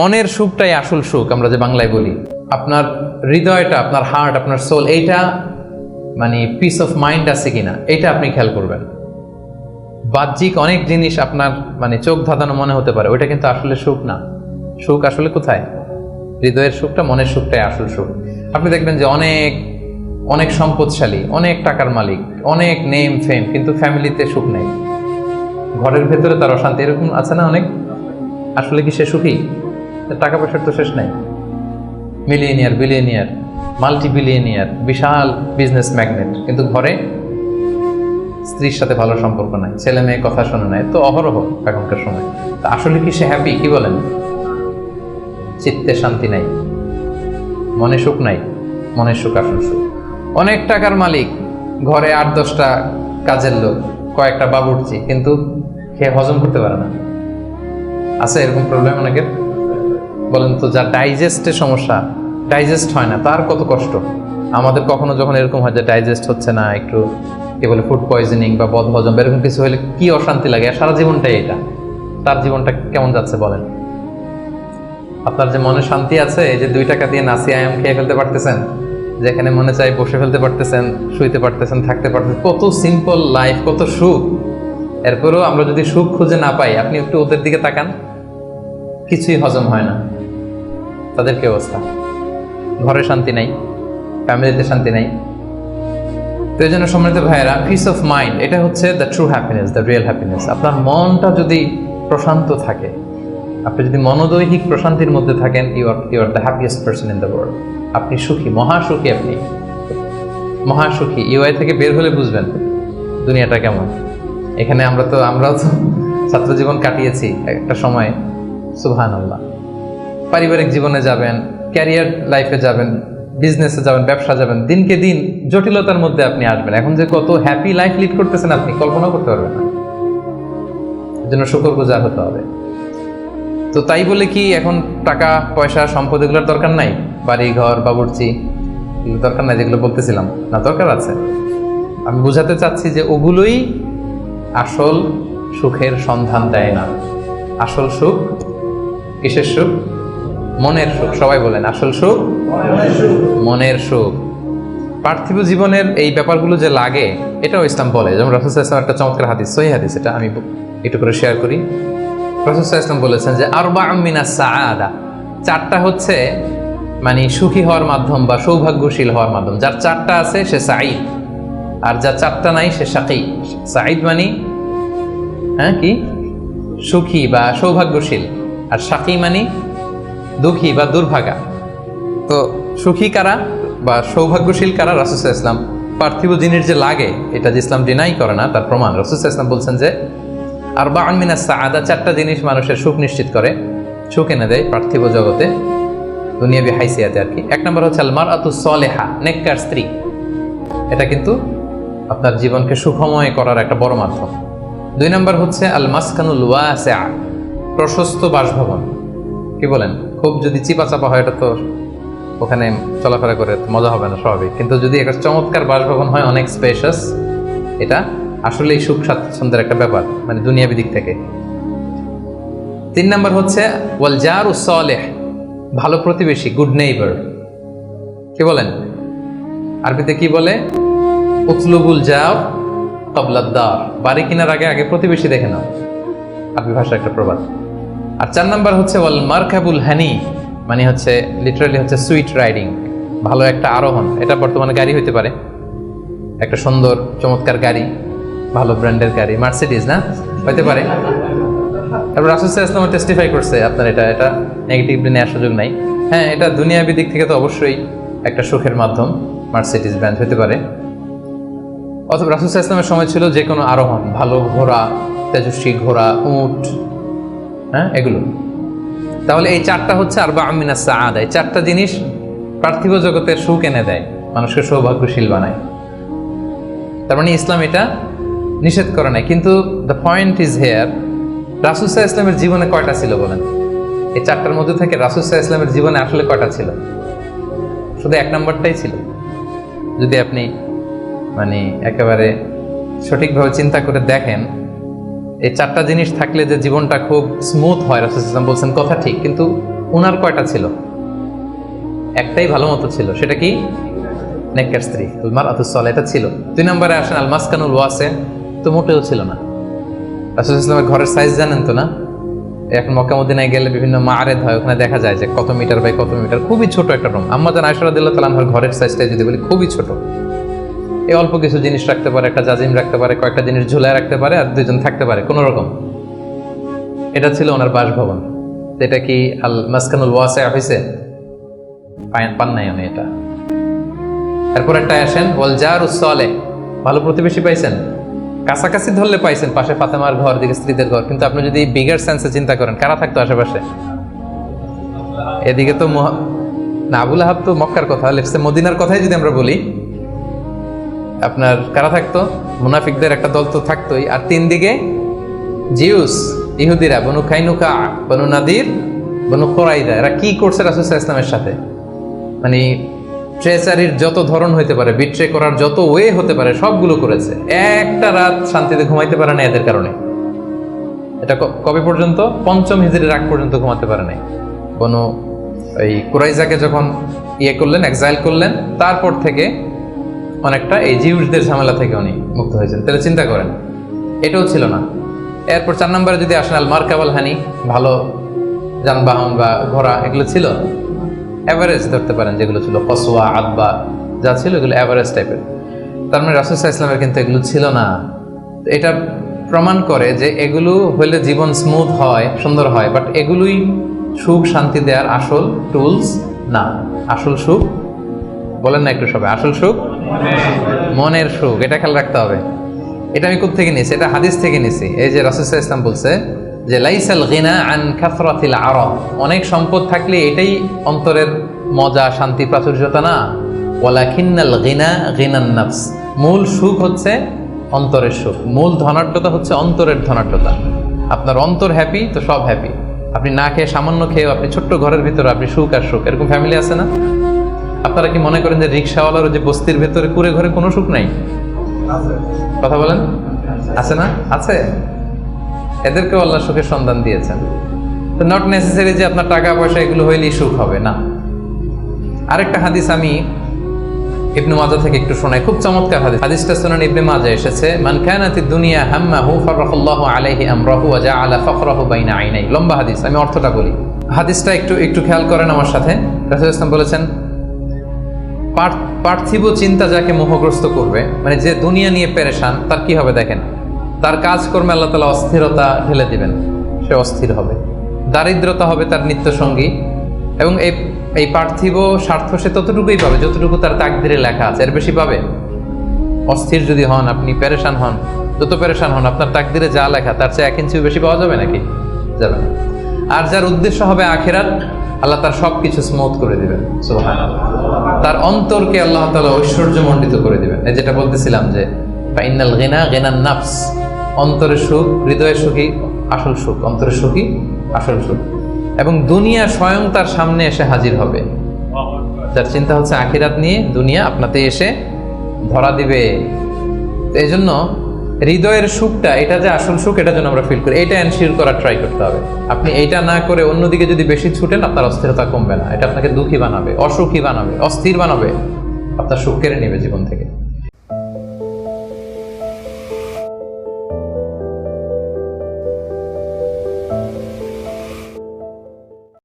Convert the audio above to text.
মনের সুখটাই আসল সুখ, আমরা যে বাংলায় বলি। আপনার হৃদয়টা, আপনার হার্ট, আপনার সোল, এইটা মানে পিস অফ মাইন্ড আছে কিনা, এটা আপনি খেয়াল করবেন। বাহ্যিক অনেক জিনিস আপনার মানে চোখ ধাঁধানো মনে হতে পারে, ওইটা কিন্তু আসলে সুখ না। সুখ আসলে কোথায়? হৃদয়ের সুখটা, মনের সুখটাই আসল সুখ। আপনি দেখবেন যে অনেক অনেক সম্পদশালী, অনেক টাকার মালিক, অনেক নেম ফেম, কিন্তু ফ্যামিলিতে সুখ নেই, ঘরের ভেতরে তার অশান্তি, এরকম আছে না অনেক? আসলে কি সে সুখী? টাকা পয়সার তো শেষ নাই। মিলিয়নিয়ার, বিলিয়নিয়ার, মাল্টি বিলিয়নিয়ার, বিশাল বিজনেস ম্যাগনেট, কিন্তু ঘরে স্ত্রীর সাথে ভালো সম্পর্ক নাই, ছেলে মেয়ে কথা শোনে নাই, তো অহরহ এখনকার সময়। তা আসলে কি সে হ্যাপি? কি বলেন? চিত্তে শান্তি নাই, মনে সুখ নাই। মনের সুখ আসল সুখ। অনেক টাকার মালিক, ঘরে 8-10টা কাজের লোক, কয়েকটা বাবুর্চি, কিন্তু খেয়ে হজম করতে পারে না। আছে এরকম প্রবলেম অনেকের? বলেন তো, যার ডাইজেস্টের সমস্যা, ডাইজেস্ট হয় না, তার কত কষ্ট। আমাদের কখনো যখন এরকম হয় যে ডাইজেস্ট হচ্ছে না, একটু কি বলে ফুড পয়জনিং বা বদহজম এরকম কিছু হলে কি অশান্তি লাগে, আর সারা জীবনটাই এটা। তার জীবনটা কেমন যাচ্ছে বলেন? আপনার যে মনে শান্তি আছে, এই যে 2 টাকা দিয়ে নাসি আয়াম খেয়ে ফেলতে পারতেছেন, যেখানে মনে চাই বসে ফেলতে পারতেছেন, শুইতে পারতেছেন, থাকতে পারতেছেন, কত সিম্পল লাইফ, কত সুখ। এরপরেও আমরা যদি সুখ খুঁজে না পাই, আপনি একটু ওদের দিকে তাকান, কিছুই হজম হয় না। তাদের কি অবস্থা? ঘরে শান্তি নাই, ফ্যামিলিতে শান্তি নাই। তো এই জন্য সম্মানিত ভাইয়েরা, পিস অফ মাইন্ড, এটা হচ্ছে the true happiness, the real happiness. আপনার মনটা যদি প্রশান্ত থাকে, আপনি যদি মনোদৈহিক প্রশান্তির মধ্যে থাকেন, you are the happiest person in the world. আপনি সুখী, মহাসুখী, আপনি মহাসুখী। ইউআই থেকে বের হলে বুঝবেন দুনিয়াটা কেমন। এখানে আমরাও তো ছাত্র জীবন কাটিয়েছি একটা সময়, সুবহানাল্লাহ। পারিবারিক জীবনে যাবেন, ক্যারিয়ার লাইফে যাবেন, বিজনেসে যাবেন, ব্যবসা যাবেন, দিনকে দিন জটিলতার মধ্যে আপনি আসবেন। এখন যে কত হ্যাপি লাইফ লিড করতেছেন, আপনি কল্পনা করতে পারবেন না। এর জন্য শুকরগুজার হতে হবে। তো তাই বলে কি এখন টাকা পয়সা সম্পদ এগুলোর দরকার নাই? বাড়ি ঘর বাবুর্চি দরকার নাই, যেগুলো বলতেছিলাম না, দরকার আছে। আমি বুঝাতে চাচ্ছি যে ওগুলোই আসল সুখের সন্ধান দেয় না। আসল সুখ কিসের সুখ? মনের সুখ। সবাই বলেন, আসল সুখ মনের সুখ। পার্থিব জীবনের এই ব্যাপারগুলো যে লাগে, এটাও ইসলাম বলে। যেমন রাসূল সাল্লাল্লাহু আলাইহি ওয়াসাল্লাম একটা চমৎকার হাদিস, সহিহ হাদিস, এটা আমি একটু করে শেয়ার করি। রাসূল সাল্লাল্লাহু আলাইহি ওয়াসাল্লাম বলেছেন যে আরবাউম মিনাস সাআদা, 4টা হচ্ছে মানে সুখী হওয়ার মাধ্যম বা সৌভাগ্যশীল হওয়ার মাধ্যম। যার 4টা আছে সে সাঈদ, আর যার 4টা নাই সে শাকী। সাঈদ মানে কি? সুখী বা সৌভাগ্যশীল, আর শাকী মানে দুঃখী বা দুর্ভাগা। তো সুখী কারা বা সৌভাগ্যশীল কারা? রাসূল সাল্লাল্লাহু আলাইহি ওয়াসাল্লাম পার্থিব জিনিস যে লাগে, এটা যে ইসলাম ডিনাই করে না, তার প্রমাণ রাসূল সাল্লাল্লাহু আলাইহি ওয়াসাল্লাম বলছেন যে আরবাউন মিনাস সাআদা, 4টা জিনিস মানুষের সুখ নিশ্চিত করে, সুখ এনে দেয় পার্থিব জগতে, দুনিয়াবি হাইসিয়াতে আর কি। 1 নম্বর হচ্ছে আল মারআতুস সালিহা, নেককার স্ত্রী। এটা কিন্তু আপনার জীবনকে সুখময় করার একটা বড় মাধ্যম। 2 নম্বর হচ্ছে আল মাসকানুল ওয়াসিআ, প্রশস্ত বাসভবন। কি বলেন? খুব যদি চিপা চাপা হয়, এটা তো ওখানে চলাফেরা করে মজা হবে না, স্বাভাবিক। কিন্তু যদি একটা চমৎকার বাসভবন হয়, অনেক স্পেশাস, এটা আসলেই সুখ স্বাচ্ছন্দ্যের একটা ব্যাপার, মানে দুনিয়াবি দিক থেকে। 3 নম্বর হচ্ছে ওয়াল জারুস সালিহ, ভালো প্রতিবেশী, গুড নেইবার। কি বলেন? আরবিতে কি বলে? উতলুবুল জার ক্বাবলা দার, বাড়ি কেনার আগে আগে প্রতিবেশী দেখে নাও, আরবি ভাষার একটা প্রবাদ। আর 4 নম্বর হচ্ছে ওয়াল মারকাবুল হানি, মানে হচ্ছে লিটারালি হচ্ছে সুইট রাইডিং, ভালো একটা আরোহণ। এটা বর্তমানে গাড়ি হইতে পারে, একটা সুন্দর চমৎকার গাড়ি, ভালো ব্র্যান্ডের গাড়ি, মার্সিডিজ না হইতে পারে। তারপর রাসূল সাল্লাল্লাহু আলাইহি ওয়াসাল্লাম টেস্টিফাই করছে, আপনার এটা নেগেটিভলি নেওয়ার সুযোগ নাই। হ্যাঁ, এটা দুনিয়াবি দিক থেকে তো অবশ্যই একটা সুখের মাধ্যম, মার্সিডিজ ব্র্যান্ড হতে পারে। অথবা রাসূল সাল্লাল্লাহু আলাইহি ওয়াসাল্লামের সময় ছিল যে কোনো আরোহণ, ভালো ঘোড়া, তেজস্বী ঘোড়া, উট, হ্যাঁ, এগুলো। তাহলে এই 4টা হচ্ছে আরবাউম মিনাস সাআদা। এই 4টা জিনিস পার্থিব জগতের সুখ এনে দেয়, মানুষকে সৌভাগ্যশীল বানায়। তার মানে ইসলাম এটা নিষেধ করে নাই। কিন্তু দ্য পয়েন্ট ইজ হেয়ার, রাসূল সাল্লাল্লাহু আলাইহি ওয়াসাল্লামের জীবনে কয়টা ছিল বলেন? এই 4টার মধ্যে থেকে রাসূল সাল্লাল্লাহু আলাইহি ওয়াসাল্লামের জীবনে আসলে কয়টা ছিল? শুধু 1 নম্বরটাই ছিল। যদি আপনি মানে একেবারে সঠিকভাবে চিন্তা করে দেখেন, এই 4টা জিনিস থাকলে যে জীবনটা খুব স্মুথ হয়, রাসূল সাল্লাল্লাহু আলাইহি ওয়াসাল্লাম বলছেন, কথা ঠিক। কিন্তু উনার কয়টা ছিল? একটাই ভালো মতো ছিল, সেটা কি? নেককার স্ত্রী, আল মারআতুস সালিহা, এটা ছিল। 2 নম্বরে আসেন আল মাসকানুল ওয়াসি, তো মোটেও ছিল না। রাসূল ইসলামের ঘরের সাইজ জানেন তো না? এখন মক্কা মদিনায় গেলে বিভিন্ন মাআরেদ হয়, ওখানে দেখা যায় যে কত মিটার বাই কত মিটার, খুবই ছোট একটা রুম। আম্মা জান আয়েশা রাদিয়াল্লাহু তাআলা আনহার ঘরের সাইজটা যদি বলি খুবই ছোট। এই অল্প কিছু জিনিস রাখতে পারে, একটা জাজিম রাখতে পারে, কয়েকটা জিনিস ঝুলায় রাখতে পারে, আর 2 জন থাকতে পারে কোনো রকম। এটা ছিল ওনার বাসভবন। এটা কি আল মাসকানুল ওয়াসি হইছে? পান নাই উনি এটা। এরপর একটা আসেন ওয়াল জারুস সালেহ, ভালো প্রতিবেশী পাইছেন, কাছাকাছি ধরলে পাইছেন, পাশে ফাতেমার ঘর, দিকে স্ত্রীদের ঘর। কিন্তু আপনি যদি বিগার সেন্সে চিন্তা করেন, কারা থাকতো আশেপাশে? এদিকে তো না, আবু লাহাব তো মক্কার কথা, লেটসে মদিনার কথাই যদি আমরা বলি, আপনার কারা থাকতো? মুনাফিকদের একটা দল তো থাকতোই, আর 3 দিকে জিউস, ইহুদিরা, বনু কাইনুকা, বনু নাদির, বনু কুরাইদা। এরা কি করছে রাসূল সাল্লাল্লাহু আলাইহি ওয়াসাল্লামের সাথে? মানে ট্রেচারির যত ধরন হইতে পারে, বিট্রে করার যত ওয়ে হতে পারে, সবগুলো করেছে। একটা রাত শান্তিতে ঘুমাইতে পারে না এদের কারণে। এটা কবে পর্যন্ত? 5ম হিজরির আগ পর্যন্ত ঘুমাতে পারে নাই। বনু এই কুরাইজাকে যখন করলেন, এক্সাইল করলেন, তারপর থেকে অনেকটা এই জিউসদের ঝামেলা থেকে উনি মুক্ত হয়েছেন। তাহলে চিন্তা করেন, এটাও ছিল না। এরপর 4 নম্বরে যদি আসেন আল মারকাবাল হানি, ভালো যানবাহন বা ঘোড়া, এগুলো ছিল। অ্যাভারেজ ধরতে পারেন যেগুলো ছিল, কসওয়া, আদবা যা ছিল এগুলো অ্যাভারেজ টাইপের। তার মানে রাসূল সাল্লাল্লাহু আলাইহি ওয়াসাল্লামের কিন্তু এগুলো ছিল না। এটা প্রমাণ করে যে এগুলো হইলে জীবন স্মুথ হয়, সুন্দর হয়, বাট এগুলোই সুখ শান্তি দেওয়ার আসল টুলস না। আসল সুখ বলেন না একটু সবাই, আসল সুখ মনের সুখ। এটা খেয়াল রাখতে হবে। এটা আমি কোত্থেকে নিয়েছি? এটা হাদিস থেকে নিয়েছি। এই যে রাসূল সাল্লাল্লাহু আলাইহি ওয়াসাল্লাম বলছে যে লাইসাল গিনা আন কাসরাতিল আরাব, অনেক সম্পদ থাকলে এটাই অন্তরের মজা, শান্তি, প্রাচুর্যতা না। ওয়ালাকিন্নাল গিনা গিনান নাফস, মূল সুখ হচ্ছে অন্তরের সুখ, মূল ধনাঢ্যতা হচ্ছে অন্তরের ধনাঢ্যতা। আপনার অন্তর হ্যাপি তো সব হ্যাপি। আপনি না খেয়ে, সামান্য খেয়েও, আপনি ছোট্ট ঘরের ভিতরে আপনি সুখ আর সুখ, এরকম ফ্যামিলি আছে না? আপনারা কি মনে করেন যে রিক্সাওয়ালার যে বস্তির ভেতরে কুড়ে ঘরে কোনো সুখ নাই? কথা বলেন, আছে না? আছে। এদেরকেও আল্লাহ সুখের সন্ধান দিয়েছেন। তো নট নেসেসারি যে আপনার টাকা পয়সা এগুলো হইলেই সুখ হবে না। আরেকটা হাদিস আমি ইবনে মাজাহ থেকে একটু শোনাই, খুব চমৎকার হাদিস। হাদিসটা সুনান ইবনে মাজাহ এসেছে, মান কানাতিদ দুনিয়া হাম্মাহু ফারাকাল্লাহু আলাইহি আমরাহু ওয়া জাআলা ফাখরাহু বাইনা আইনাই। লম্বা হাদিস, আমি অর্থটা বলি। হাদিসটা একটু খেয়াল করেন আমার সাথে। রাসূল সাল্লাল্লাহু আলাইহি ওয়াসাল্লাম বলেছেন, পার্থিব চিন্তা যাকে মোহগ্রস্ত করবে, মানে যে দুনিয়া নিয়ে পেরেশান, তার কি হবে দেখেন? তার কাজকর্মে আল্লাহ তাআলা অস্থিরতা ঢেলে দিবেন, সে অস্থির হবে। দারিদ্রতা হবে তার নিত্য সঙ্গী, এবং এই পার্থিব স্বার্থ সে ততটুকুই পাবে যতটুকু তার তাকদিরে লেখা আছে, এর বেশি পাবে? অস্থির যদি হন, আপনি পেরেশান হন, যত পেরেশান হন, আপনার তাকদিরে যা লেখা তার চেয়ে 1 ইঞ্চিও বেশি পাওয়া যাবে নাকি? যাবে না। আর যার উদ্দেশ্য হবে আখিরাত, আল্লাহ তার সবকিছু স্মুথ করে দিবেন, সুবহানাল্লাহ। তার অন্তরকে আল্লাহ তাআলা ঐশ্বর্যমণ্ডিত করে দিবেন। এই যেটা বলতেছিলাম যে ফাইনাল গিনা গিনান নাফস, অন্তরের সুখ, হৃদয়ের সুখী আসল সুখ, অন্তরের সুখী আসল সুখ। এবং দুনিয়া স্বয়ং তার সামনে এসে হাজির হবে। যার চিন্তা হচ্ছে আখিরাত নিয়ে, দুনিয়া আপনাতে এসে ধরা দিবে। এই জন্য হৃদয়ের সুখটা, এটা যে আসল সুখ, এটা যেন আমরা ফিল করি, এটা এনশিওর করার ট্রাই করতে হবে। আপনি এইটা না করে অন্যদিকে যদি বেশি ছুটেন, আপনার অস্থিরতা কমবে না, এটা আপনাকে দুঃখী বানাবে, অসুখী বানাবে, অস্থির বানাবে, আপনার সুখ কেড়ে নেবে জীবন থেকে।